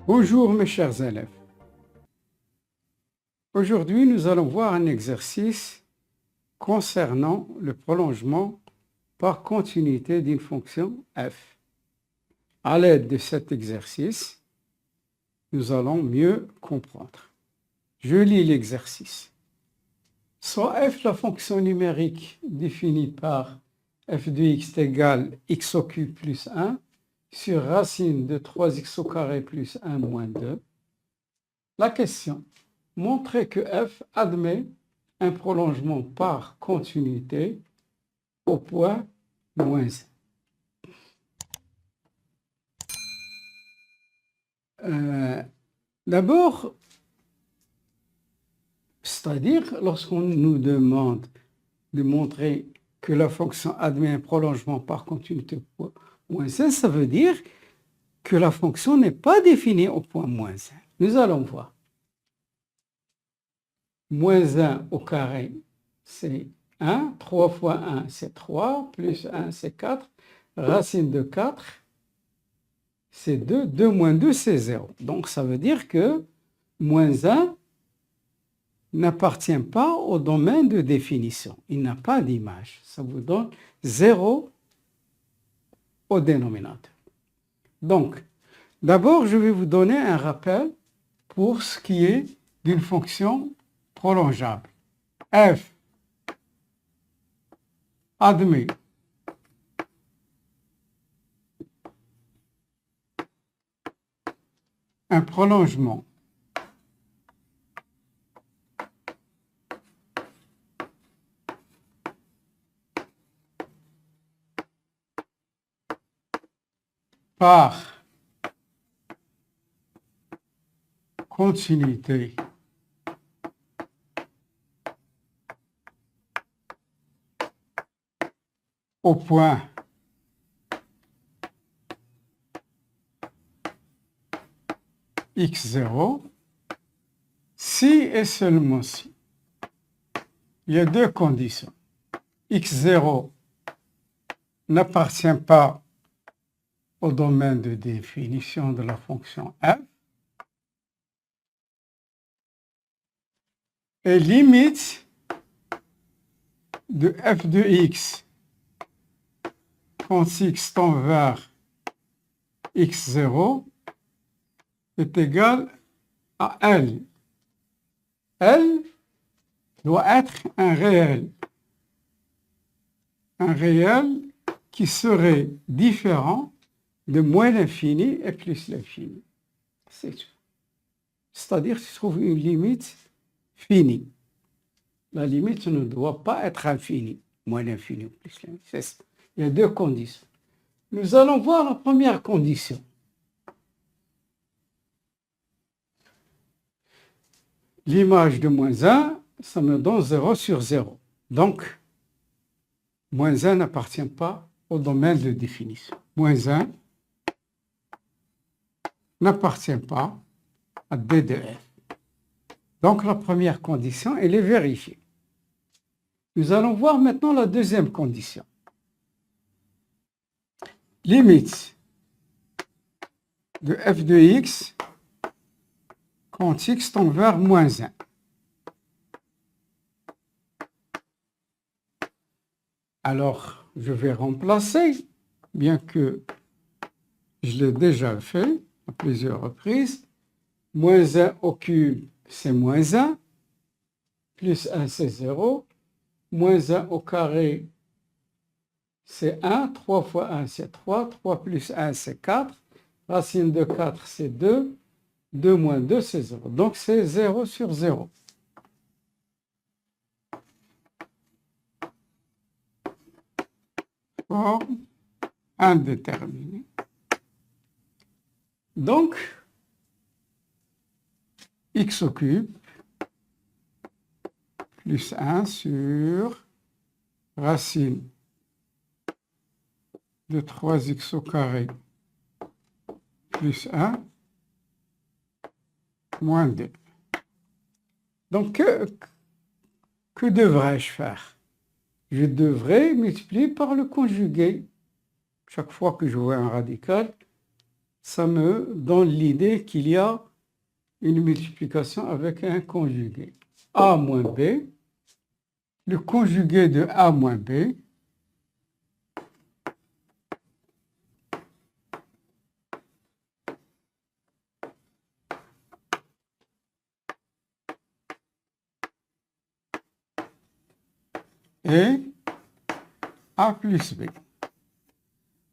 Bonjour mes chers élèves. Aujourd'hui, nous allons voir un exercice concernant le prolongement par continuité d'une fonction f. À l'aide de cet exercice, nous allons mieux comprendre. Je lis l'exercice. Soit f la fonction numérique définie par f de x égale x au cube plus 1 sur racine de 3x au carré plus 1 moins 2. La question, montrer que f admet un prolongement par continuité au point moins 1. D'abord, c'est-à-dire lorsqu'on nous demande de montrer que la fonction admet un prolongement par continuité au point moins 1, ça veut dire que la fonction n'est pas définie au point moins 1. Nous allons voir. Moins 1 au carré, c'est 1. 3 fois 1, c'est 3. Plus 1, c'est 4. Racine de 4, c'est 2. 2 moins 2, c'est 0. Donc, ça veut dire que moins 1 n'appartient pas au domaine de définition. Il n'a pas d'image. Ça vous donne 0 au dénominateur. Donc, d'abord, je vais vous donner un rappel pour ce qui est d'une fonction prolongeable. F admet un prolongement par continuité au point x0 si et seulement si. Il y a deux conditions. x0 n'appartient pas au domaine de définition de la fonction f et limite de f de x quand x tend vers x0 est égal à L. L doit être un réel qui serait différent de moins l'infini et plus l'infini. C'est tout. C'est-à-dire qu'il se trouve une limite finie. La limite ne doit pas être infinie, moins l'infini ou plus l'infini. C'est ça. Il y a deux conditions. Nous allons voir la première condition. L'image de moins 1, ça me donne 0 sur 0. Donc, moins 1 n'appartient pas au domaine de définition. Moins 1 n'appartient pas à D de F. Donc, la première condition, elle est vérifiée. Nous allons voir maintenant la deuxième condition. Limite de f de x quand x tend vers moins 1. Alors, je vais remplacer, bien que je l'ai déjà fait à plusieurs reprises. Moins 1 au cube, c'est moins 1. Plus 1, c'est 0. Moins 1 au carré, c'est 1. 3 fois 1, c'est 3. 3 plus 1, c'est 4. Racine de 4, c'est 2. 2 moins 2, c'est 0. Donc, c'est 0 sur 0. Forme indéterminée. Donc, x au cube plus 1 sur racine de 3x au carré plus 1 moins 2. Donc, que devrais-je faire? Je devrais multiplier par le conjugué. Chaque fois que je vois un radical, ça me donne l'idée qu'il y a une multiplication avec un conjugué. A moins B, le conjugué de A moins B, et A plus B.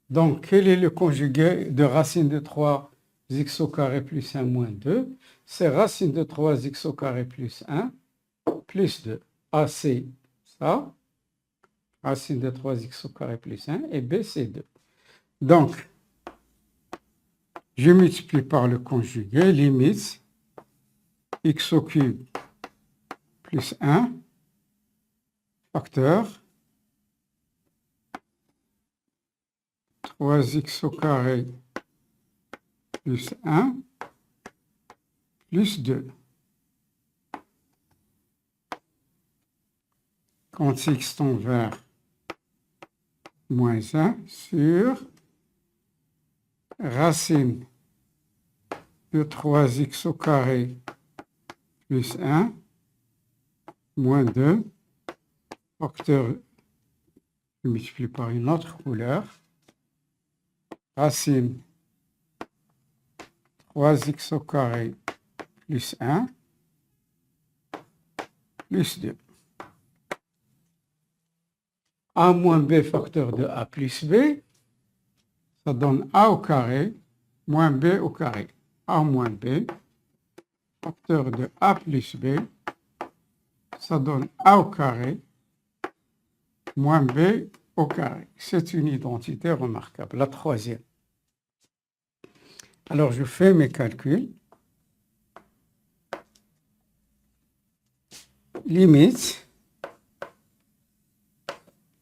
Donc, quel est le conjugué de racine de 3x au carré plus 1 moins 2? C'est racine de 3x au carré plus 1 plus 2. A, c'est ça. Racine de 3x au carré plus 1 et B, c'est 2. Donc, je multiplie par le conjugué, limite x au cube plus 1, facteur 3x au carré plus 1 plus 2. Quand x tend vers moins 1 sur racine de 3x au carré plus 1 moins 2, facteur, je multiplie par une autre couleur, racine 3x au carré plus 1 plus 2. A moins B facteur de A plus B, ça donne A au carré moins B au carré. A moins B facteur de A plus B, ça donne A au carré moins B au carré. C'est une identité remarquable. La troisième. Alors, je fais mes calculs. Limite,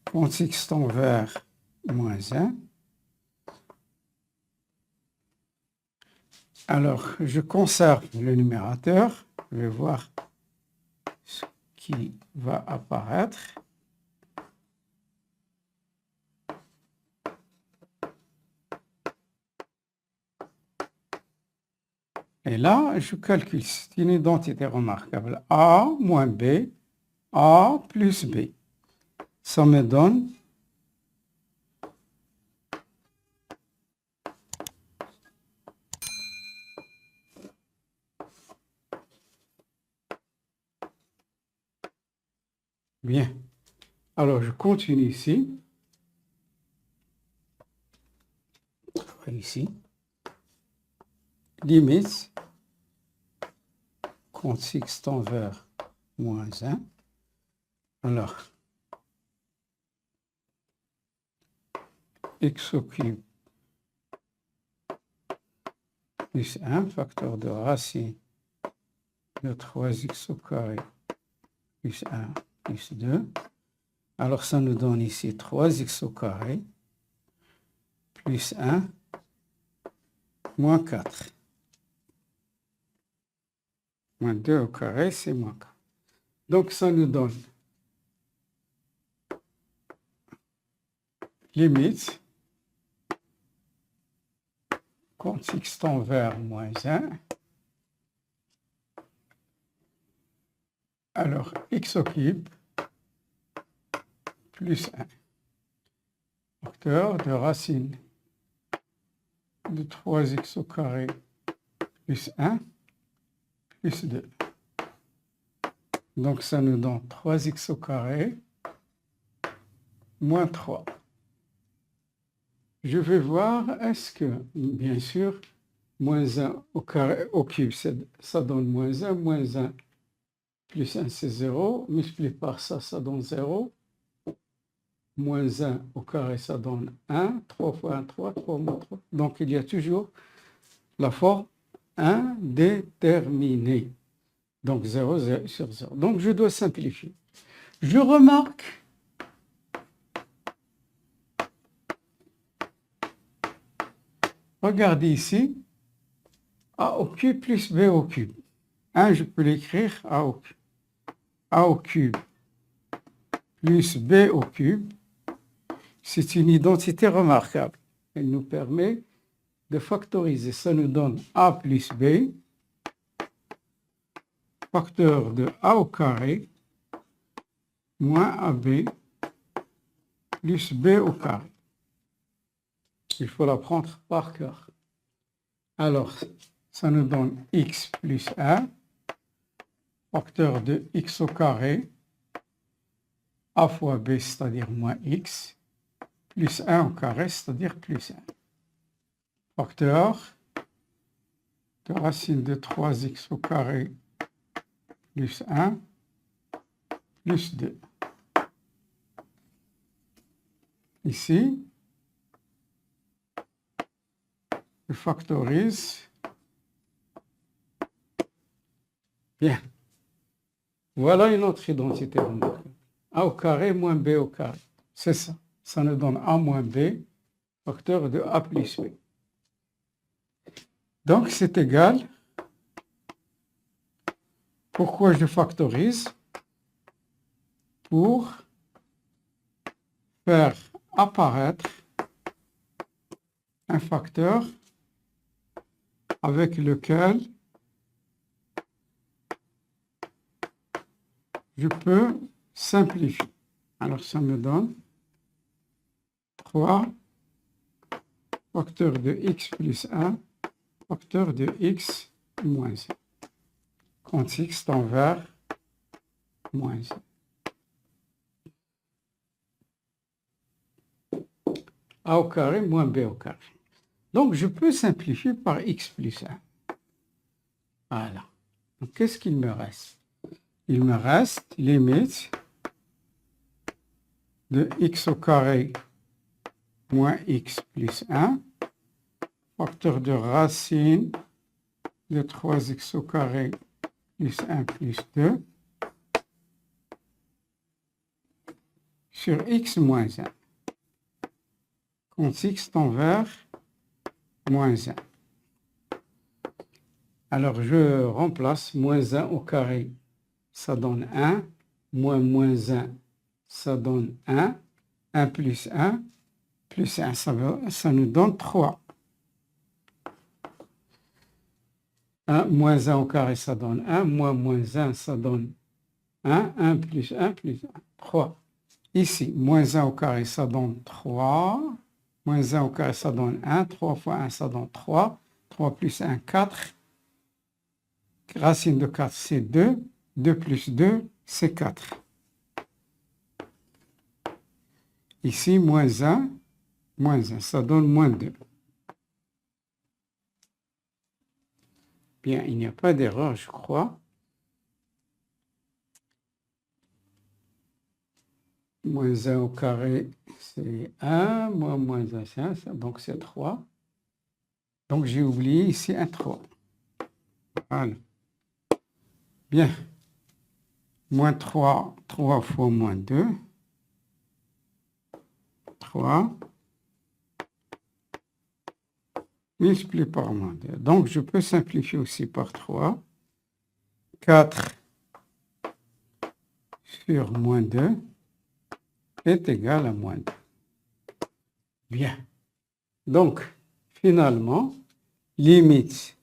quand x tend vers moins 1. Alors, je conserve le numérateur. Je vais voir ce qui va apparaître. Et là, je calcule. C'est une identité remarquable. A moins B, A plus B. Ça me donne bien. Alors, je continue ici. Ici. Limite, quand x tend vers moins 1. Alors, x au cube plus 1, facteur de racine de 3x au carré plus 1 plus 2. Alors, ça nous donne ici 3x au carré plus 1 moins 4. Moins 2 au carré, c'est moins 4. Donc, ça nous donne limite quand x tend vers moins 1. Alors, x au cube plus 1. Facteur de racine de 3x au carré plus 1 plus 2. Donc, ça nous donne 3x au carré moins 3. Je vais voir, est-ce que, bien sûr, moins 1 au carré au cube, ça donne moins 1 plus 1, c'est 0. Multiplié par ça, ça donne 0. Moins 1 au carré, ça donne 1. 3 fois 1, 3. 3 moins 3. Donc, il y a toujours la forme indéterminée. Donc, 0, 0 sur 0. Donc, je dois simplifier. Je remarque regardez ici, A au cube plus B au cube. 1, je peux l'écrire A au cube. A au cube plus B au cube. C'est une identité remarquable. Elle nous permet de factoriser, ça nous donne a plus b, facteur de a au carré moins ab plus b au carré. Il faut l'apprendre par cœur. Alors, ça nous donne x plus 1, facteur de x au carré, a fois b, c'est-à-dire moins x, plus 1 au carré, c'est-à-dire plus 1. Facteur de racine de 3x au carré plus 1 plus 2. Ici, je factorise. Bien. Voilà une autre identité remarquable. A au carré moins b au carré. C'est ça. Ça nous donne a moins b, facteur de a plus b. Donc, c'est égal. Pourquoi je factorise? Pour faire apparaître un facteur avec lequel je peux simplifier. Alors, ça me donne 3 facteur de x plus 1, facteur de x moins 1. Quand x tend vers moins 1. A au carré moins b au carré. Donc, je peux simplifier par x plus 1. Voilà. Donc, qu'est-ce qu'il me reste? Il me reste limite de x au carré moins x plus 1, facteur de racine de 3x au carré plus 1 plus 2, sur x moins 1. Quand x tend vers moins 1. Alors, je remplace moins 1 au carré, ça donne 1, moins 1, ça donne 1, 1 plus 1, plus 1, ça nous donne 3. 1 moins 1 au carré, ça donne 1, moins 1, ça donne 1, 1 plus 1, plus 1, 3. Ici, moins 1 au carré, ça donne 3. Moins 1 au carré, ça donne 1. 3 fois 1, ça donne 3. 3 plus 1, 4. Racine de 4, c'est 2. 2 plus 2, c'est 4. Ici, moins 1, ça donne moins 2. Bien, il n'y a pas d'erreur, je crois. Moins 1 au carré, c'est 1. Moins 1, c'est 1. Donc, c'est 3. Donc, j'ai oublié ici un 3. Voilà. Bien. Moins 3, 3 fois moins 2. 3. Multiplié par moins 2. Donc, je peux simplifier aussi par 3. 4 sur moins 2 est égal à moins 2. Bien. Donc, finalement, limite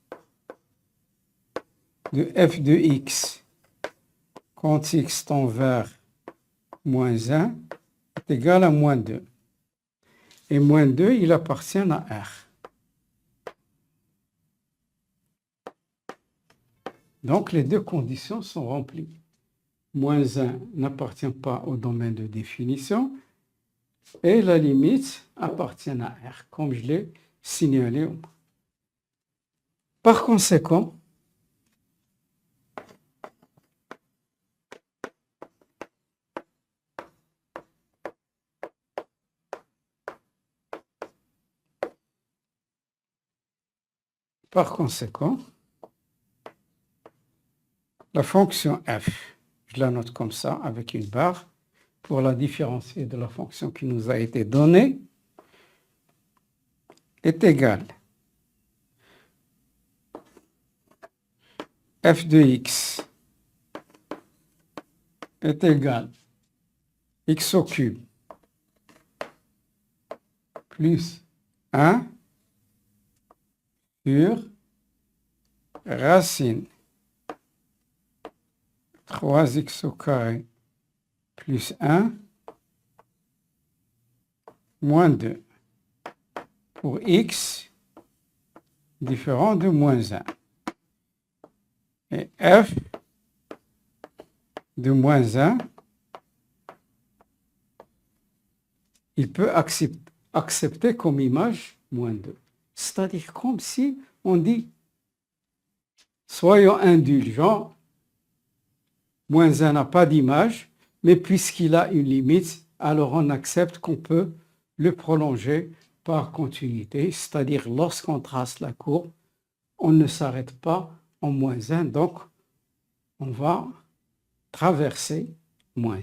de f de x quand x tend vers moins 1 est égal à moins 2. Et moins 2, il appartient à R. Donc, les deux conditions sont remplies. Moins 1 n'appartient pas au domaine de définition et la limite appartient à R, comme je l'ai signalé. Par conséquent, la fonction f, je la note comme ça, avec une barre, pour la différencier de la fonction qui nous a été donnée, est égale f de x est égal x au cube plus 1 sur racine 3x au carré plus 1 moins 2 pour x différent de moins 1. Et f de moins 1, il peut accepter comme image moins 2. C'est-à-dire comme si on dit, soyons indulgents, moins 1 n'a pas d'image, mais puisqu'il a une limite, alors on accepte qu'on peut le prolonger par continuité, c'est-à-dire lorsqu'on trace la courbe, on ne s'arrête pas en moins 1, donc on va traverser moins 1.